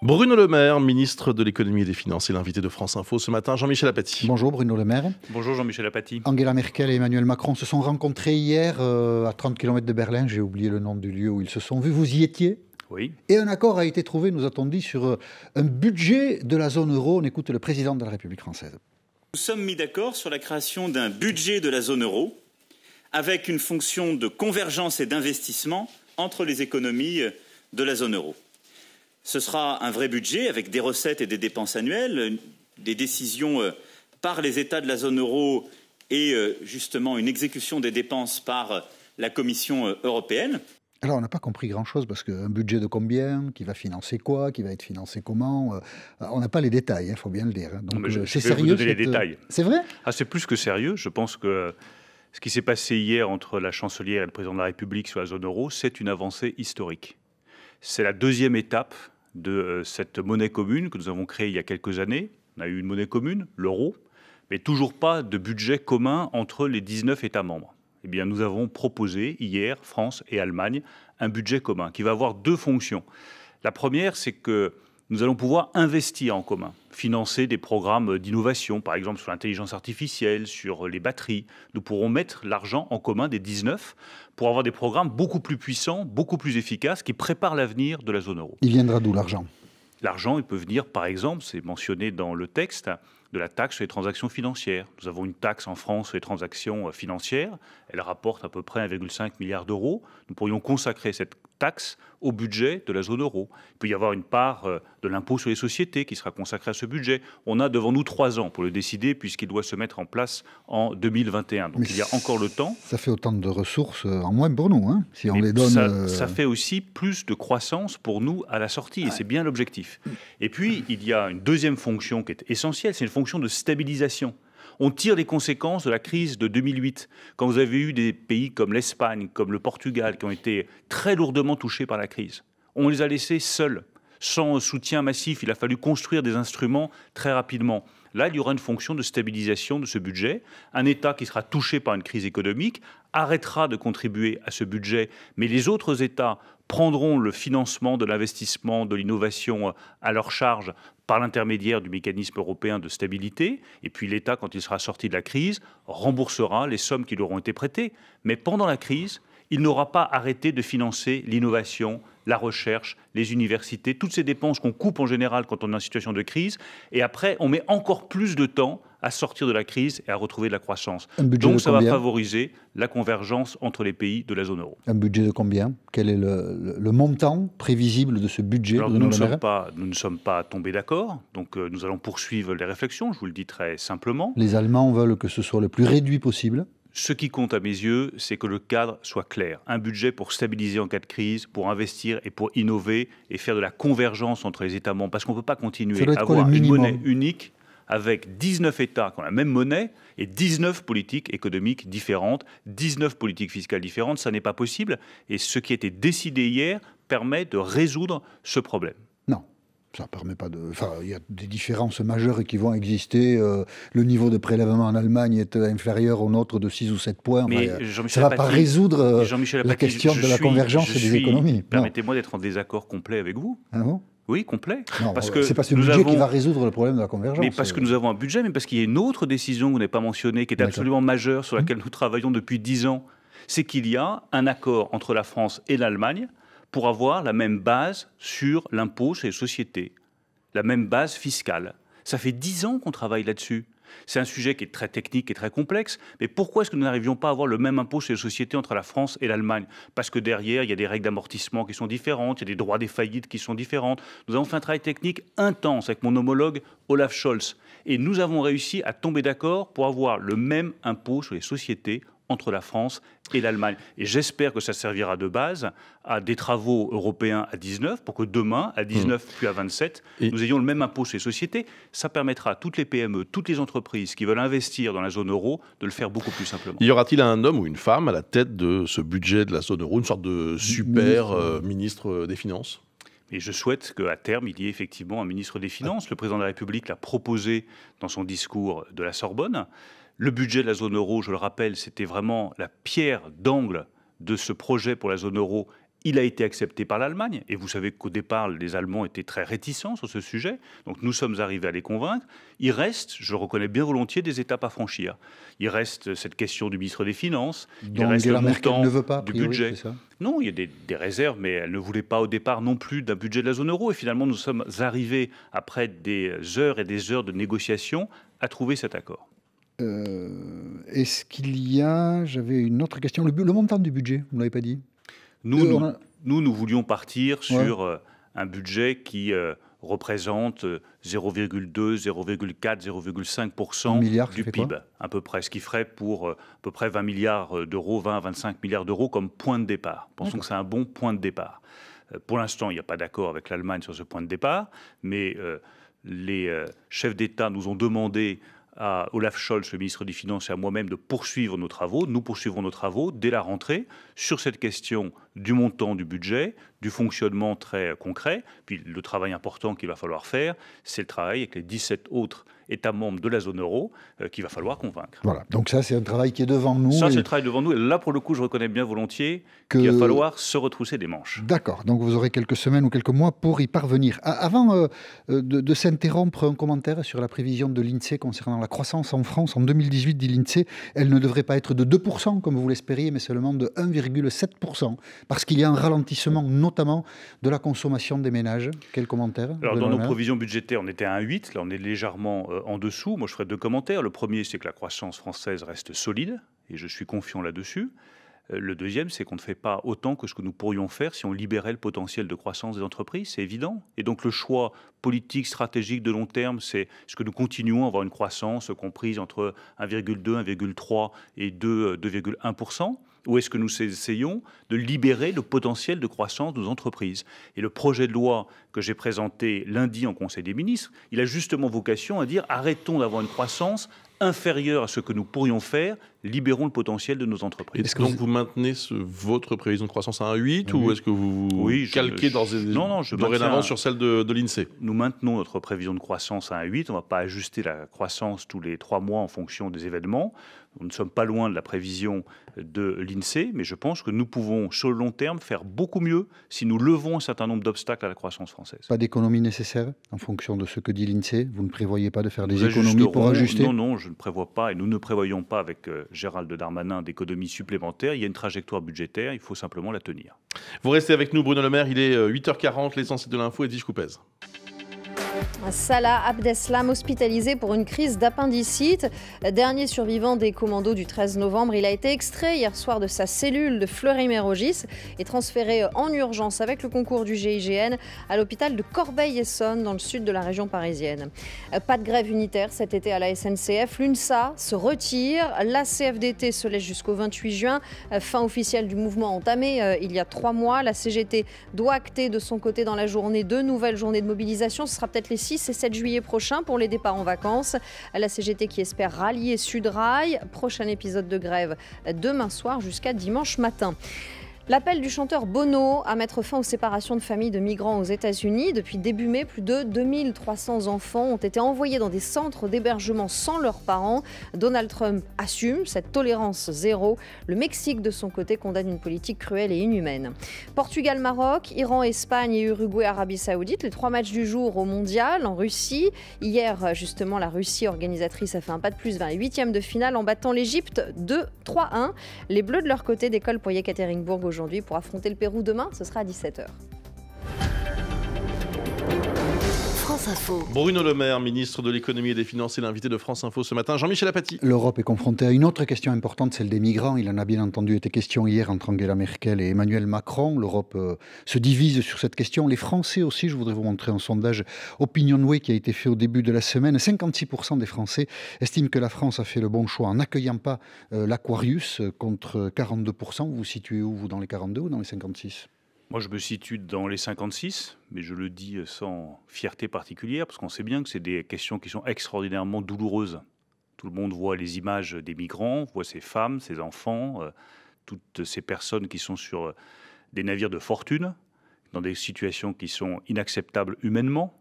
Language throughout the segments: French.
Bruno Le Maire, ministre de l'économie et des finances, est l'invité de France Info ce matin. Jean-Michel Apathy. Bonjour Bruno Le Maire. Bonjour Jean-Michel Apathy. Angela Merkel et Emmanuel Macron se sont rencontrés hier à 30 km de Berlin. J'ai oublié le nom du lieu où ils se sont vus. Vous y étiez ? Oui. Et un accord a été trouvé, nous a-t-on dit, sur un budget de la zone euro. On écoute le président de la République française. Nous sommes mis d'accord sur la création d'un budget de la zone euro avec une fonction de convergence et d'investissement entre les économies de la zone euro. Ce sera un vrai budget avec des recettes et des dépenses annuelles, des décisions par les États de la zone euro et justement une exécution des dépenses par la Commission européenne. Alors, on n'a pas compris grand-chose parce qu'un budget de combien, qui va financer quoi, qui va être financé comment, on n'a pas les détails, il faut bien le dire. Donc, c'est sérieux. Je vais vous donner les détails. C'est vrai ? C'est plus que sérieux. Je pense que ce qui s'est passé hier entre la chancelière et le président de la République sur la zone euro, c'est une avancée historique. C'est la deuxième étape de cette monnaie commune que nous avons créée il y a quelques années. On a eu une monnaie commune, l'euro, mais toujours pas de budget commun entre les 19 États membres. Eh bien, nous avons proposé hier, France et Allemagne, un budget commun qui va avoir deux fonctions. La première, c'est que nous allons pouvoir investir en commun, financer des programmes d'innovation, par exemple sur l'intelligence artificielle, sur les batteries. Nous pourrons mettre l'argent en commun des 19 pour avoir des programmes beaucoup plus puissants, beaucoup plus efficaces, qui préparent l'avenir de la zone euro. Il viendra d'où l'argent ? L'argent, il peut venir, par exemple, c'est mentionné dans le texte, de la taxe sur les transactions financières. Nous avons une taxe en France sur les transactions financières. Elle rapporte à peu près 1,5 milliard d'euros. Nous pourrions consacrer cette taxe au budget de la zone euro. Il peut y avoir une part de l'impôt sur les sociétés qui sera consacrée à ce budget. On a devant nous 3 ans pour le décider puisqu'il doit se mettre en place en 2021. Donc il y a encore le temps. Ça fait autant de ressources en moins pour nous, hein, si on les donne. Ça fait aussi plus de croissance pour nous à la sortie, et c'est bien l'objectif. Et puis, il y a une deuxième fonction qui est essentielle, c'est une fonction de stabilisation. On tire les conséquences de la crise de 2008, quand vous avez eu des pays comme l'Espagne, comme le Portugal, qui ont été très lourdement touchés par la crise. On les a laissés seuls, sans soutien massif. Il a fallu construire des instruments très rapidement. Là, il y aura une fonction de stabilisation de ce budget. Un État qui sera touché par une crise économique arrêtera de contribuer à ce budget, mais les autres États prendront le financement de l'investissement, de l'innovation à leur charge par l'intermédiaire du mécanisme européen de stabilité. Et puis l'État, quand il sera sorti de la crise, remboursera les sommes qui lui auront été prêtées. Mais pendant la crise, il n'aura pas arrêté de financer l'innovation, la recherche, les universités, toutes ces dépenses qu'on coupe en général quand on est en situation de crise. Et après, on met encore plus de temps à sortir de la crise et à retrouver de la croissance. Donc ça va favoriser la convergence entre les pays de la zone euro. Un budget de combien ? Quel est le montant prévisible de ce budget ? Alors, nous ne sommes pas tombés d'accord, donc nous allons poursuivre les réflexions, je vous le dis très simplement. Les Allemands veulent que ce soit le plus réduit possible. Ce qui compte à mes yeux, c'est que le cadre soit clair. Un budget pour stabiliser en cas de crise, pour investir et pour innover et faire de la convergence entre les États membres. Parce qu'on ne peut pas continuer à avoir une monnaie unique avec 19 États qui ont la même monnaie et 19 politiques économiques différentes, 19 politiques fiscales différentes. Ça n'est pas possible. Et ce qui a été décidé hier permet de résoudre ce problème. Non. Ça permet pas de. Enfin, il y a des différences majeures qui vont exister. Le niveau de prélèvement en Allemagne est inférieur au nôtre de 6 ou 7 points. Mais ça ne va pas résoudre la question de la convergence des économies. Permettez-moi d'être en désaccord complet avec vous. Ah bon ? Oui, complet. Non, parce que c'est pas ce budget qui va résoudre le problème de la convergence. Mais parce que nous avons un budget, mais parce qu'il y a une autre décision que vous n'avez pas mentionnée, qui est absolument majeure, sur laquelle nous travaillons depuis 10 ans. C'est qu'il y a un accord entre la France et l'Allemagne pour avoir la même base sur l'impôt sur les sociétés, la même base fiscale. Ça fait 10 ans qu'on travaille là-dessus. C'est un sujet qui est très technique et très complexe, mais pourquoi est-ce que nous n'arrivions pas à avoir le même impôt sur les sociétés entre la France et l'Allemagne ? Parce que derrière, il y a des règles d'amortissement qui sont différentes, il y a des droits des faillites qui sont différents. Nous avons fait un travail technique intense avec mon homologue Olaf Scholz, et nous avons réussi à tomber d'accord pour avoir le même impôt sur les sociétés entre la France et l'Allemagne. Et j'espère que ça servira de base à des travaux européens à 19, pour que demain, à 19 puis à 27, nous ayons le même impôt sur les sociétés. Ça permettra à toutes les PME, toutes les entreprises qui veulent investir dans la zone euro, de le faire beaucoup plus simplement. Y aura-t-il un homme ou une femme à la tête de ce budget de la zone euro, une sorte de super ministre des Finances ? Et je souhaite qu'à terme, il y ait effectivement un ministre des Finances. Le président de la République l'a proposé dans son discours de la Sorbonne. Le budget de la zone euro, je le rappelle, c'était vraiment la pierre d'angle de ce projet pour la zone euro Il a été accepté par l'Allemagne, et vous savez qu'au départ, les Allemands étaient très réticents sur ce sujet, donc nous sommes arrivés à les convaincre. Il reste, je le reconnais bien volontiers, des étapes à franchir. Il reste cette question du ministre des Finances, il reste le montant ne veut pas, du priori, budget. c'est ça ? Non, il y a des réserves, mais elle ne voulait pas au départ non plus d'un budget de la zone euro, et finalement nous sommes arrivés, après des heures et des heures de négociations, à trouver cet accord. Est-ce qu'il y a... J'avais une autre question. Le montant du budget, vous ne l'avez pas dit ? Nous voulions partir sur un budget qui représente 0,2, 0,4, 0,5% du PIB, à peu près, ce qui ferait pour à peu près 20 milliards d'euros, 20 à 25 milliards d'euros comme point de départ. Pensons que c'est un bon point de départ. Pour l'instant, il n'y a pas d'accord avec l'Allemagne sur ce point de départ, mais les chefs d'État nous ont demandé à Olaf Scholz, le ministre des Finances, et à moi-même de poursuivre nos travaux. Nous poursuivrons nos travaux dès la rentrée sur cette question du montant du budget, du fonctionnement très concret. Puis le travail important qu'il va falloir faire, c'est le travail avec les 17 autres États membres de la zone euro qu'il va falloir convaincre. Voilà, donc ça c'est un travail qui est devant nous. Ça c'est le travail devant nous. Et là pour le coup je reconnais bien volontiers qu'il va falloir se retrousser des manches. D'accord, donc vous aurez quelques semaines ou quelques mois pour y parvenir. Avant de s'interrompre, un commentaire sur la prévision de l'INSEE concernant la croissance en France. En 2018, dit l'INSEE, elle ne devrait pas être de 2% comme vous l'espériez, mais seulement de 1,7%, parce qu'il y a un ralentissement notamment de la consommation des ménages. Quel commentaire ? Alors dans nos provisions budgétaires, on était à 1,8, là on est légèrement en dessous. Moi je ferai deux commentaires. Le premier, c'est que la croissance française reste solide, et je suis confiant là-dessus. Le deuxième, c'est qu'on ne fait pas autant que ce que nous pourrions faire si on libérait le potentiel de croissance des entreprises, c'est évident. Et donc le choix politique, stratégique de long terme, c'est ce que nous continuons à avoir une croissance comprise entre 1,2, 1,3 et 2,1%, ou est-ce que nous essayons de libérer le potentiel de croissance de nos entreprises? Et le projet de loi que j'ai présenté lundi en Conseil des ministres, il a justement vocation à dire arrêtons d'avoir une croissance inférieure à ce que nous pourrions faire, libérons le potentiel de nos entreprises. Est-ce que donc vous maintenez votre prévision de croissance à 1,8 ou est-ce que vous calquez dorénavant sur celle de l'INSEE? Nous maintenons notre prévision de croissance à 1,8. On ne va pas ajuster la croissance tous les 3 mois en fonction des événements. Nous ne sommes pas loin de la prévision de l'INSEE, mais je pense que nous pouvons, sur le long terme, faire beaucoup mieux si nous levons un certain nombre d'obstacles à la croissance française. Pas d'économie nécessaire en fonction de ce que dit l'INSEE? Vous ne prévoyez pas de faire des économies pour ajuster? Non, je ne prévois pas, et nous ne prévoyons pas avec Gérald Darmanin d'économies supplémentaires. Il y a une trajectoire budgétaire, il faut simplement la tenir. Vous restez avec nous, Bruno Le Maire, il est 8h40, l'essentiel de l'info, Edwige Coupez. Salah Abdeslam hospitalisé pour une crise d'appendicite. Dernier survivant des commandos du 13 novembre, il a été extrait hier soir de sa cellule de Fleury-Mérogis et transféré en urgence avec le concours du GIGN à l'hôpital de Corbeil-Essonnes dans le sud de la région parisienne. Pas de grève unitaire cet été à la SNCF. L'UNSA se retire. La CFDT se laisse jusqu'au 28 juin. Fin officielle du mouvement entamé il y a 3 mois. La CGT doit acter de son côté dans la journée 2 nouvelles journées de mobilisation. Ce sera peut-être les 6 et 7 juillet prochains pour les départs en vacances. La CGT qui espère rallier Sudrail. Prochain épisode de grève demain soir jusqu'à dimanche matin. L'appel du chanteur Bono à mettre fin aux séparations de familles de migrants aux États-Unis. Depuis début mai, plus de 2300 enfants ont été envoyés dans des centres d'hébergement sans leurs parents. Donald Trump assume cette tolérance zéro. Le Mexique, de son côté, condamne une politique cruelle et inhumaine. Portugal, Maroc, Iran, Espagne et Uruguay, Arabie Saoudite. Les 3 matchs du jour au Mondial en Russie. Hier, justement, la Russie organisatrice a fait un pas de plus vers les 8e de finale en battant l'Égypte 2-3-1. Les Bleus, de leur côté, décollent pour Yekaterinbourg aujourd'hui pour affronter le Pérou demain. Ce sera à 17h. France Info. Bruno Le Maire, ministre de l'économie et des finances, est l'invité de France Info ce matin. Jean-Michel Apathy. L'Europe est confrontée à une autre question importante, celle des migrants. Il en a bien entendu été question hier entre Angela Merkel et Emmanuel Macron. L'Europe se divise sur cette question. Les Français aussi, je voudrais vous montrer un sondage Opinionway qui a été fait au début de la semaine. 56% des Français estiment que la France a fait le bon choix en n'accueillant pas l'Aquarius contre 42%. Vous vous situez où, vous, dans les 42 ou dans les 56 ? Moi, je me situe dans les 56, mais je le dis sans fierté particulière, parce qu'on sait bien que c'est des questions qui sont extraordinairement douloureuses. Tout le monde voit les images des migrants, voit ces femmes, ces enfants, toutes ces personnes qui sont sur des navires de fortune, dans des situations qui sont inacceptables humainement.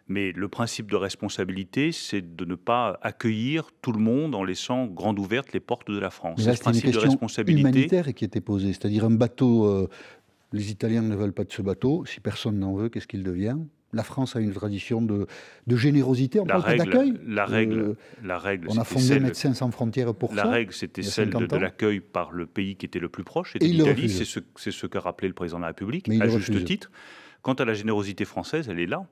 Mais le principe de responsabilité, c'est de ne pas accueillir tout le monde en laissant grandes ouvertes les portes de la France. Mais là, c'est le principe une question de responsabilité humanitaire qui était posée, c'est-à-dire un bateau Les Italiens ne veulent pas de ce bateau. Si personne n'en veut, qu'est-ce qu'il devient? La France a une tradition de générosité. On parle pas d'accueil. La règle, on a fondé Médecins sans frontières pour ça. La règle, c'était celle de l'accueil par le pays qui était le plus proche, c'était l'Italie. C'est ce qu'a rappelé le président de la République, à juste titre. Quant à la générosité française, elle est là.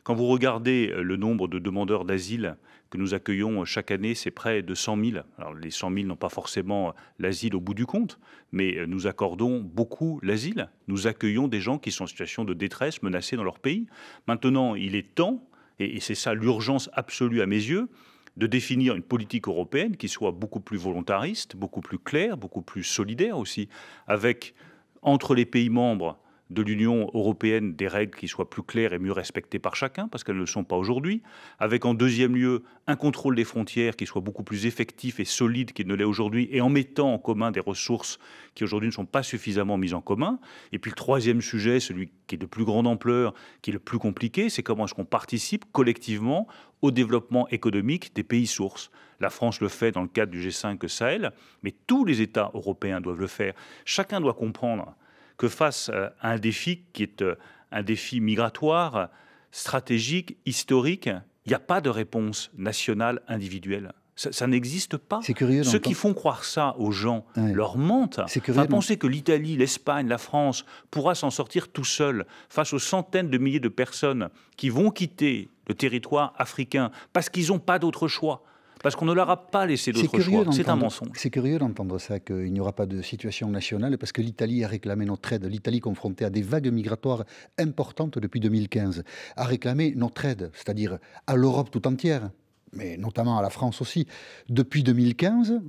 Quand vous regardez le nombre de demandeurs d'asile que nous accueillons chaque année, c'est près de 100 000. Alors, les 100 000 n'ont pas forcément l'asile au bout du compte, mais nous accordons beaucoup l'asile. Nous accueillons des gens qui sont en situation de détresse, menacés dans leur pays. Maintenant, il est temps, et c'est ça l'urgence absolue à mes yeux, de définir une politique européenne qui soit beaucoup plus volontariste, beaucoup plus claire, beaucoup plus solidaire aussi, avec, entre les pays membres de l'Union européenne, des règles qui soient plus claires et mieux respectées par chacun, parce qu'elles ne le sont pas aujourd'hui, avec en deuxième lieu un contrôle des frontières qui soit beaucoup plus effectif et solide qu'il ne l'est aujourd'hui, et en mettant en commun des ressources qui aujourd'hui ne sont pas suffisamment mises en commun. Et puis le troisième sujet, celui qui est de plus grande ampleur, qui est le plus compliqué, c'est comment est-ce qu'on participe collectivement au développement économique des pays sources. La France le fait dans le cadre du G5 Sahel, mais tous les États européens doivent le faire. Chacun doit comprendre que face à un défi qui est un défi migratoire, stratégique, historique, il n'y a pas de réponse nationale individuelle. Ça n'existe pas. Ceux qui font croire ça aux gens leur mentent. Penser que l'Italie, l'Espagne, la France pourra s'en sortir tout seul face aux centaines de milliers de personnes qui vont quitter le territoire africain parce qu'ils n'ont pas d'autre choix. Parce qu'on ne leur a pas laissé d'autre choix. C'est un mensonge. C'est curieux d'entendre ça, qu'il n'y aura pas de situation nationale, parce que l'Italie a réclamé notre aide. L'Italie, confrontée à des vagues migratoires importantes depuis 2015, a réclamé notre aide, c'est-à-dire à l'Europe tout entière, mais notamment à la France aussi. Depuis 2015,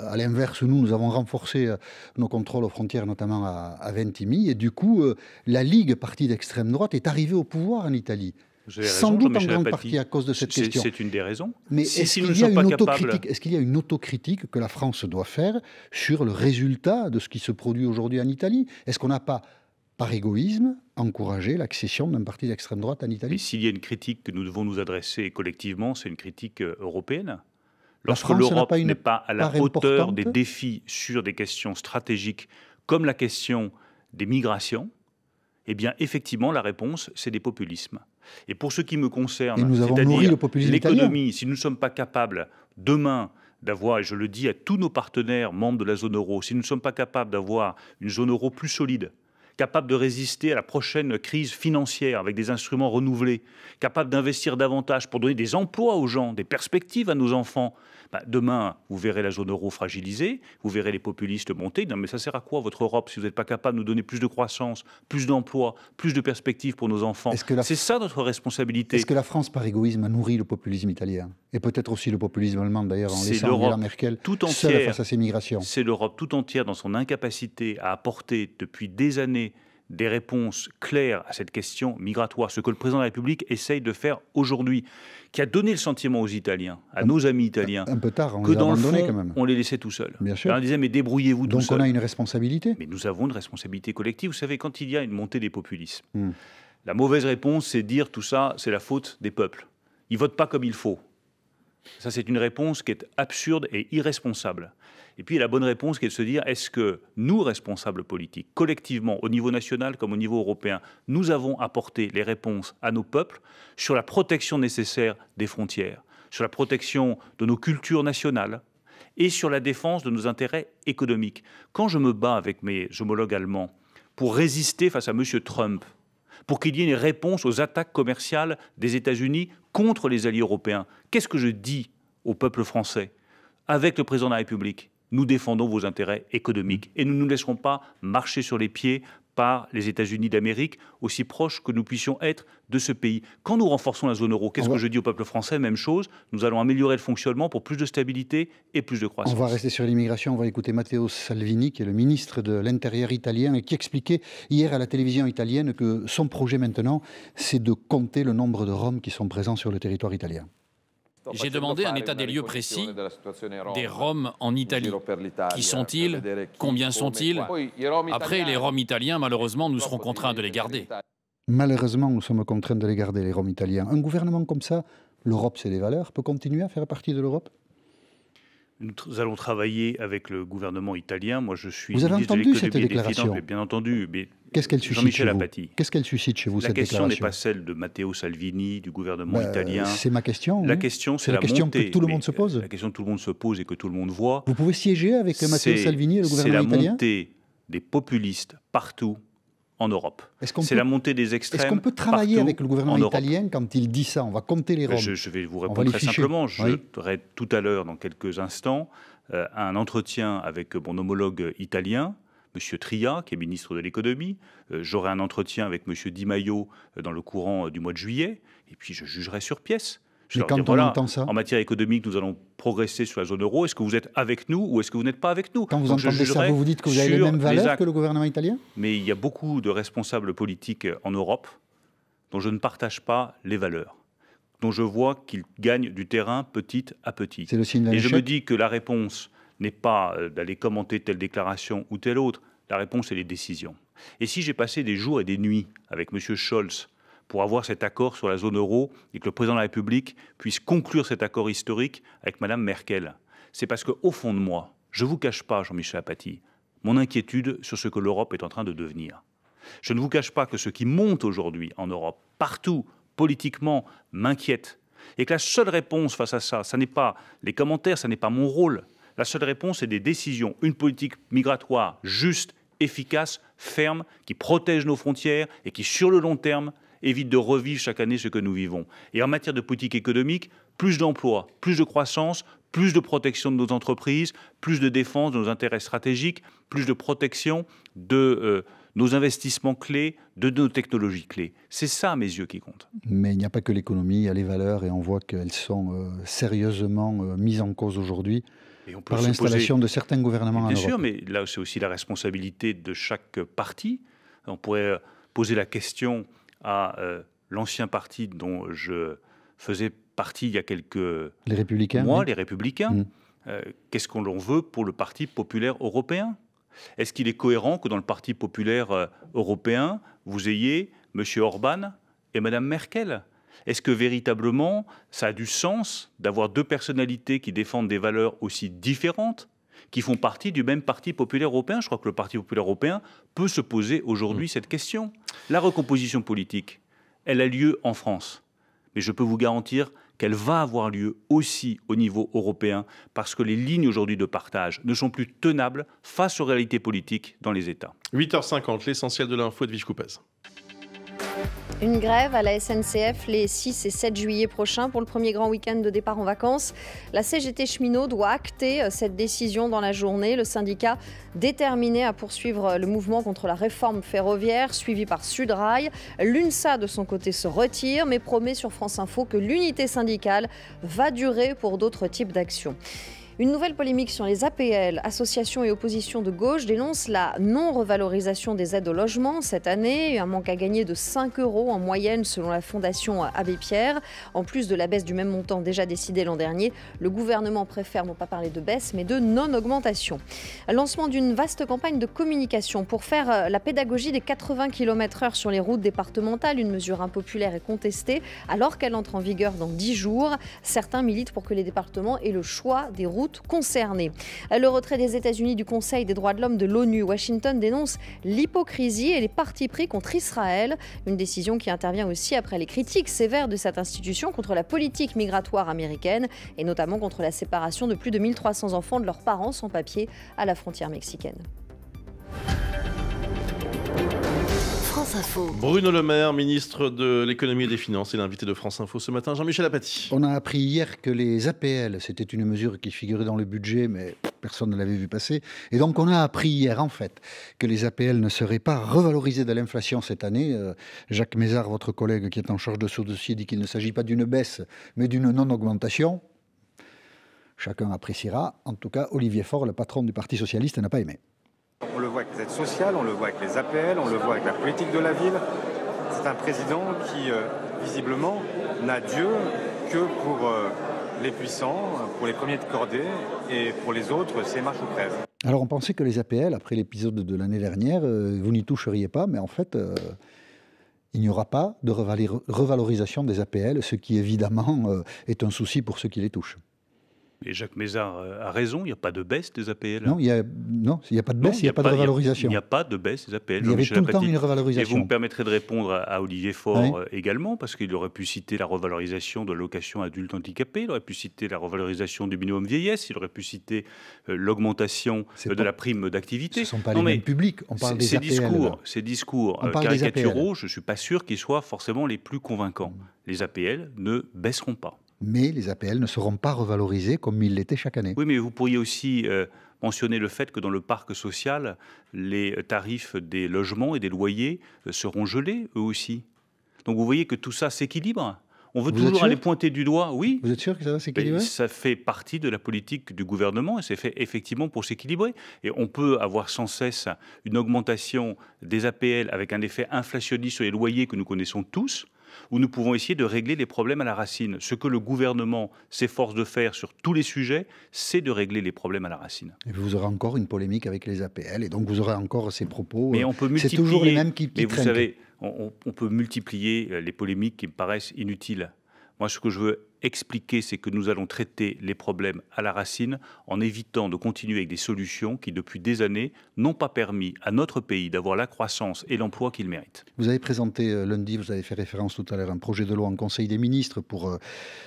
à l'inverse, nous avons renforcé nos contrôles aux frontières, notamment à Ventimille, et du coup, la Ligue, parti d'extrême droite, est arrivée au pouvoir en Italie. Sans doute en grande partie à cause de cette question. C'est une des raisons. Mais est-ce qu'il y a une autocritique que la France doit faire sur le résultat de ce qui se produit aujourd'hui en Italie? Est-ce qu'on n'a pas, par égoïsme, encouragé l'accession d'un parti d'extrême droite en Italie? Mais s'il y a une critique que nous devons nous adresser collectivement, c'est une critique européenne. Lorsque l'Europe n'est pas à la hauteur des défis sur des questions stratégiques, comme la question des migrations, eh bien, effectivement, la réponse, c'est des populismes. Et pour ce qui me concerne, c'est-à-dire l'économie, si nous ne sommes pas capables, demain, d'avoir, et je le dis à tous nos partenaires membres de la zone euro, si nous ne sommes pas capables d'avoir une zone euro plus solide, capable de résister à la prochaine crise financière avec des instruments renouvelés, capable d'investir davantage pour donner des emplois aux gens, des perspectives à nos enfants, demain, vous verrez la zone euro fragilisée, vous verrez les populistes monter. Non, mais ça sert à quoi votre Europe si vous n'êtes pas capable de nous donner plus de croissance, plus d'emplois, plus de perspectives pour nos enfants? C'est ça notre responsabilité. Est-ce que la France, par égoïsme, a nourri le populisme italien? Et peut-être aussi le populisme allemand, d'ailleurs, en laissant Angela Merkel seule face à ces migrations. C'est l'Europe tout entière dans son incapacité à apporter depuis des années des réponses claires à cette question migratoire, ce que le président de la République essaye de faire aujourd'hui, qui a donné le sentiment aux Italiens, à nos amis italiens, un peu tard, que dans le fond, quand même. On les laissait tout seuls. Bien sûr. Alors, on disait, mais débrouillez-vous tout seul. Donc on a une responsabilité. Mais nous avons une responsabilité collective. Vous savez, quand il y a une montée des populismes, la mauvaise réponse, c'est dire tout ça, c'est la faute des peuples. Ils ne votent pas comme il faut. Ça, c'est une réponse qui est absurde et irresponsable. Et puis, la bonne réponse qui est de se dire, est-ce que nous, responsables politiques, collectivement, au niveau national comme au niveau européen, nous avons apporté les réponses à nos peuples sur la protection nécessaire des frontières, sur la protection de nos cultures nationales et sur la défense de nos intérêts économiques. Quand je me bats avec mes homologues allemands pour résister face à M. Trump, pour qu'il y ait une réponse aux attaques commerciales des États-Unis contre les alliés européens, qu'est-ce que je dis au peuple français? Avec le président de la République, nous défendons vos intérêts économiques et nous ne nous laisserons pas marcher sur les pieds par les États-Unis d'Amérique, aussi proches que nous puissions être de ce pays. Quand nous renforçons la zone euro, qu'est-ce que je dis au peuple français? Même chose, nous allons améliorer le fonctionnement pour plus de stabilité et plus de croissance. On va rester sur l'immigration, on va écouter Matteo Salvini, qui est le ministre de l'Intérieur italien, et qui expliquait hier à la télévision italienne que son projet maintenant, c'est de compter le nombre de Roms qui sont présents sur le territoire italien. J'ai demandé un état des lieux précis des Roms en Italie. Qui sont-ils? Combien sont-ils? Après, les Roms italiens, malheureusement, nous serons contraints de les garder. Malheureusement, nous sommes contraints de les garder, les Roms italiens. Un gouvernement comme ça, l'Europe, c'est des valeurs, peut continuer à faire partie de l'Europe? Nous allons travailler avec le gouvernement italien. Moi, je suis Vous avez ministre de entendu cette l'économie et des déclaration? finances, mais bien entendu. Mais Qu'est-ce qu'elle suscite Jean-Michel chez vous? Apathy. Qu'est-ce qu'elle suscite chez vous, La cette question déclaration? n'est pas celle de Matteo Salvini, du gouvernement italien. C'est ma question. La oui. question, C'est la la question montée, que tout le monde se pose. La question que tout le monde se pose et que tout le monde voit. Vous pouvez siéger avec Matteo Salvini et le gouvernement italien? C'est la montée des populistes partout en Europe. C'est la montée des extrêmes. Est-ce qu'on peut travailler avec le gouvernement Europe. italien quand il dit ça? On va compter les Roms. Je vais vous répondre très simplement. J'aurai tout à l'heure, dans quelques instants, un entretien avec mon homologue italien, M. Tria, qui est ministre de l'économie. J'aurai un entretien avec M. Di Maio dans le courant du mois de juillet. Et puis je jugerai sur pièce. Mais quand on entend ça, en matière économique, nous allons progresser sur la zone euro. Est-ce que vous êtes avec nous ou est-ce que vous n'êtes pas avec nous? Quand vous entendez ça, vous dites que vous avez les mêmes valeurs que le gouvernement italien? Mais il y a beaucoup de responsables politiques en Europe dont je ne partage pas les valeurs, dont je vois qu'ils gagnent du terrain petit à petit. C'est le signe d'un échec. Et je me dis que la réponse n'est pas d'aller commenter telle déclaration ou telle autre. La réponse, c'est les décisions. Et si j'ai passé des jours et des nuits avec M. Scholz pour avoir cet accord sur la zone euro et que le président de la République puisse conclure cet accord historique avec Mme Merkel, c'est parce qu'au fond de moi, je ne vous cache pas, Jean-Michel Apathy, mon inquiétude sur ce que l'Europe est en train de devenir. Je ne vous cache pas que ce qui monte aujourd'hui en Europe, partout, politiquement, m'inquiète. Et que la seule réponse face à ça, ça n'est pas les commentaires, ça n'est pas mon rôle. La seule réponse, c'est des décisions, une politique migratoire juste, efficace, ferme, qui protège nos frontières et qui, sur le long terme, évite de revivre chaque année ce que nous vivons. Et en matière de politique économique, plus d'emplois, plus de croissance, plus de protection de nos entreprises, plus de défense de nos intérêts stratégiques, plus de protection de nos investissements clés, de nos technologies clés. C'est ça, à mes yeux, qui compte. Mais il n'y a pas que l'économie, il y a les valeurs, et on voit qu'elles sont sérieusement mises en cause aujourd'hui par l'installation de certains gouvernements en Europe. Bien sûr, mais là, c'est aussi la responsabilité de chaque parti. On pourrait poser la question à l'ancien parti dont je faisais partie il y a quelques mois, les Républicains. Qu'est-ce qu'on l'on veut pour le Parti populaire européen? Est-ce qu'il est cohérent que dans le Parti populaire européen, vous ayez M. Orban et Mme Merkel? Est-ce que véritablement, ça a du sens d'avoir deux personnalités qui défendent des valeurs aussi différentes, qui font partie du même Parti populaire européen? Je crois que le Parti populaire européen peut se poser aujourd'hui cette question. La recomposition politique, elle a lieu en France. Mais je peux vous garantir qu'elle va avoir lieu aussi au niveau européen, parce que les lignes aujourd'hui de partage ne sont plus tenables face aux réalités politiques dans les États. 8h50, l'essentiel de l'info, Edwige Coupez. Une grève à la SNCF les 6 et 7 juillet prochains pour le premier grand week-end de départ en vacances. La CGT cheminot doit acter cette décision dans la journée. Le syndicat déterminé à poursuivre le mouvement contre la réforme ferroviaire suivi par Sudrail. L'UNSA de son côté se retire mais promet sur France Info que l'unité syndicale va durer pour d'autres types d'actions. Une nouvelle polémique sur les APL. Associations et oppositions de gauche dénoncent la non-revalorisation des aides au logement cette année. Un manque à gagner de 5 € en moyenne selon la Fondation Abbé Pierre. En plus de la baisse du même montant déjà décidée l'an dernier, le gouvernement préfère non pas parler de baisse mais de non-augmentation. Lancement d'une vaste campagne de communication pour faire la pédagogie des 80 km/h sur les routes départementales. Une mesure impopulaire et contestée alors qu'elle entre en vigueur dans 10 jours. Certains militent pour que les départements aient le choix des routes concernés. Le retrait des États-Unis du Conseil des droits de l'homme de l'ONU. Washington dénonce l'hypocrisie et les partis pris contre Israël. Une décision qui intervient aussi après les critiques sévères de cette institution contre la politique migratoire américaine et notamment contre la séparation de plus de 1300 enfants de leurs parents sans papier à la frontière mexicaine. Bruno Le Maire, ministre de l'économie et des finances, est l'invité de France Info ce matin. Jean-Michel Apathy. On a appris hier que les APL, c'était une mesure qui figurait dans le budget, mais personne ne l'avait vu passer. Et donc on a appris hier, en fait, que les APL ne seraient pas revalorisées de l'inflation cette année. Jacques Mézard, votre collègue qui est en charge de ce dossier, dit qu'il ne s'agit pas d'une baisse, mais d'une non-augmentation. Chacun appréciera. En tout cas, Olivier Faure, le patron du Parti socialiste, n'a pas aimé. On le voit avec les aides sociales, on le voit avec les APL, on le voit avec la politique de la ville. C'est un président qui, visiblement, n'a Dieu que pour les puissants, pour les premiers de cordée, et pour les autres, c'est marche ou crève. Alors on pensait que les APL, après l'épisode de l'année dernière, vous n'y toucheriez pas, mais en fait, il n'y aura pas de revalorisation des APL, ce qui évidemment est un souci pour ceux qui les touchent. Et Jacques Mézard a raison, il n'y a pas de baisse des APL. Non, il n'y a pas de baisse, il n'y a pas de revalorisation. Il n'y a pas de baisse des APL. Il y avait tout le temps une revalorisation. Et vous me permettrez de répondre à Olivier Faure également, parce qu'il aurait pu citer la revalorisation de l'allocation adulte handicapé, il aurait pu citer la revalorisation du minimum vieillesse, il aurait pu citer l'augmentation de la prime d'activité. Ce ne sont pas les mêmes publics, on parle des APL. Ces discours caricaturaux, je ne suis pas sûr qu'ils soient forcément les plus convaincants. Les APL ne baisseront pas. Mais les APL ne seront pas revalorisés comme ils l'étaient chaque année. Oui, mais vous pourriez aussi mentionner le fait que dans le parc social, les tarifs des logements et des loyers seront gelés, eux aussi. Donc vous voyez que tout ça s'équilibre. On veut toujours aller pointer du doigt, oui. Vous êtes sûr que ça va s'équilibrer ? Ça fait partie de la politique du gouvernement et c'est fait effectivement pour s'équilibrer. Et on peut avoir sans cesse une augmentation des APL avec un effet inflationniste sur les loyers que nous connaissons tous, où nous pouvons essayer de régler les problèmes à la racine. Ce que le gouvernement s'efforce de faire sur tous les sujets, c'est de régler les problèmes à la racine. Et vous aurez encore une polémique avec les APL, et donc vous aurez encore ces propos. Mais on peut multiplier. C'est toujours les mêmes qui Mais vous savez, on peut multiplier les polémiques qui me paraissent inutiles. Moi, ce que je veux expliquer, c'est que nous allons traiter les problèmes à la racine en évitant de continuer avec des solutions qui, depuis des années, n'ont pas permis à notre pays d'avoir la croissance et l'emploi qu'il mérite. Vous avez présenté lundi, vous avez fait référence tout à l'heure, un projet de loi en Conseil des ministres pour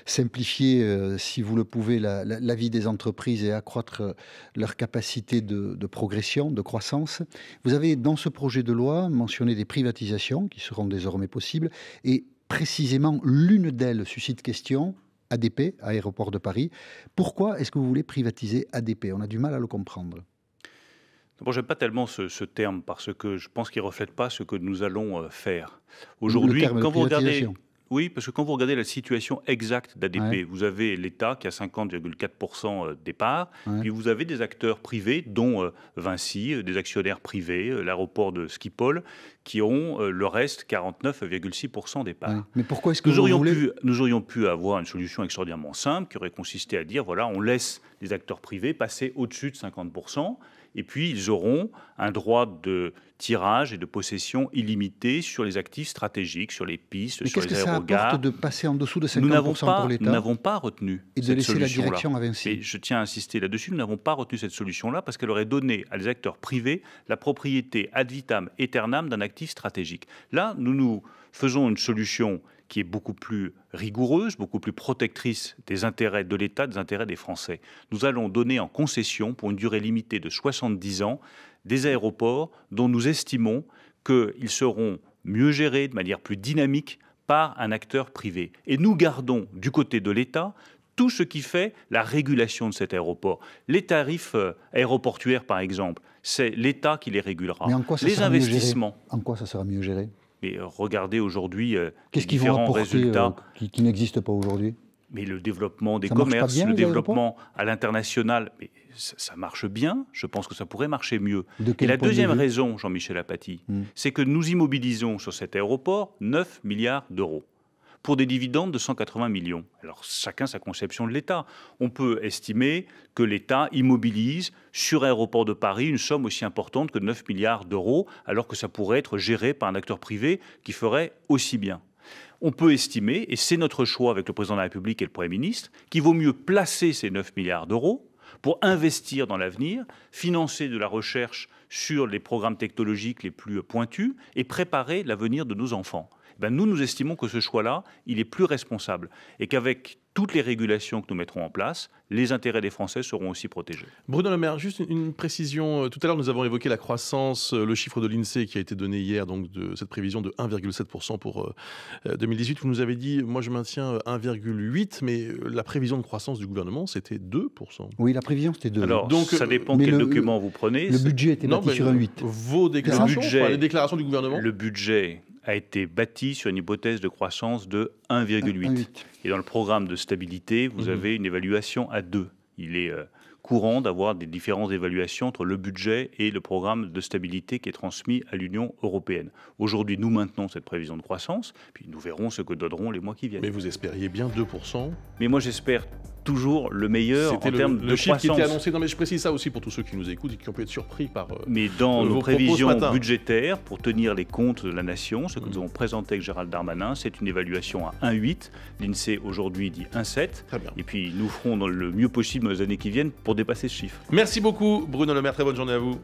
simplifier, si vous le pouvez, la vie des entreprises et accroître leur capacité de progression, de croissance. Vous avez, dans ce projet de loi, mentionné des privatisations qui seront désormais possibles et précisément, l'une d'elles suscite question, ADP, Aéroport de Paris. Pourquoi est-ce que vous voulez privatiser ADP ? On a du mal à le comprendre. Bon, j'aime pas tellement ce terme parce que je pense qu'il ne reflète pas ce que nous allons faire. Aujourd'hui, quand vous regardez... Oui, parce que quand vous regardez la situation exacte d'ADP, vous avez l'État qui a 50,4% des parts, puis vous avez des acteurs privés, dont Vinci, des actionnaires privés, l'aéroport de Schiphol, qui ont le reste, 49,6% des parts. Mais pourquoi est-ce que nous aurions pu avoir une solution extraordinairement simple, qui aurait consisté à dire, voilà, on laisse les acteurs privés passer au-dessus de 50%, et puis ils auront un droit de tirage et de possession illimité sur les actifs stratégiques, sur les pistes, sur les aérogares. Mais qu'est-ce que ça apporte de passer en dessous de 50% pour l'État ? Nous n'avons pas retenu et de laisser la direction à Vinci. Et je tiens à insister là-dessus, nous n'avons pas retenu cette solution-là parce qu'elle aurait donné à des acteurs privés la propriété ad vitam aeternam d'un actif stratégique. Là, nous faisons une solution qui est beaucoup plus rigoureuse, beaucoup plus protectrice des intérêts de l'État, des intérêts des Français. Nous allons donner en concession, pour une durée limitée de 70 ans, des aéroports dont nous estimons qu'ils seront mieux gérés, de manière plus dynamique, par un acteur privé. Et nous gardons, du côté de l'État, tout ce qui fait la régulation de cet aéroport. Les tarifs aéroportuaires, par exemple, c'est l'État qui les régulera. Mais en quoi ça les sera investissements. En quoi ça sera mieux géré ? Mais regardez aujourd'hui les différents résultats qui n'existent pas aujourd'hui. Mais le développement des commerces, le développement à l'international, ça marche bien. Je pense que ça pourrait marcher mieux. Et la deuxième raison, Jean-Michel Apathy, c'est que nous immobilisons sur cet aéroport 9 milliards d'euros pour des dividendes de 180 millions. Alors, chacun sa conception de l'État. On peut estimer que l'État immobilise sur Aéroport de Paris une somme aussi importante que 9 milliards d'euros, alors que ça pourrait être géré par un acteur privé qui ferait aussi bien. On peut estimer, et c'est notre choix avec le Président de la République et le Premier ministre, qu'il vaut mieux placer ces 9 milliards d'euros pour investir dans l'avenir, financer de la recherche sur les programmes technologiques les plus pointus et préparer l'avenir de nos enfants. Nous estimons que ce choix-là, il est plus responsable et qu'avec toutes les régulations que nous mettrons en place, les intérêts des Français seront aussi protégés. Bruno Le Maire, juste une précision. Tout à l'heure, nous avons évoqué la croissance, le chiffre de l'INSEE qui a été donné hier, donc de cette prévision de 1,7% pour 2018. Vous nous avez dit, moi je maintiens 1,8%, mais la prévision de croissance du gouvernement, c'était 2%. Oui, la prévision, c'était 2%. Alors, donc, ça dépend quel document vous prenez. Le budget était bâti sur un 8%. Vos déclarations, les déclarations du gouvernement. Le budget a été bâti sur une hypothèse de croissance de 1,8. Et dans le programme de stabilité, vous avez une évaluation à 2. Il est courant d'avoir des différences d'évaluation entre le budget et le programme de stabilité qui est transmis à l'Union européenne. Aujourd'hui, nous maintenons cette prévision de croissance, puis nous verrons ce que donneront les mois qui viennent. Mais vous espériez bien 2%. Mais moi, j'espère toujours le meilleur en termes de le chiffre croissance. qui était annoncé. Non, mais je précise ça aussi pour tous ceux qui nous écoutent et qui ont pu être surpris par. Mais dans nos vos propos ce prévisions matin. budgétaires, pour tenir les comptes de la nation, ce que nous avons présenté avec Gérald Darmanin, c'est une évaluation à 1,8. L'INSEE aujourd'hui dit 1,7. Très bien. Et puis nous ferons le mieux possible dans les années qui viennent pour dépasser ce chiffre. Merci beaucoup, Bruno Le Maire. Très bonne journée à vous.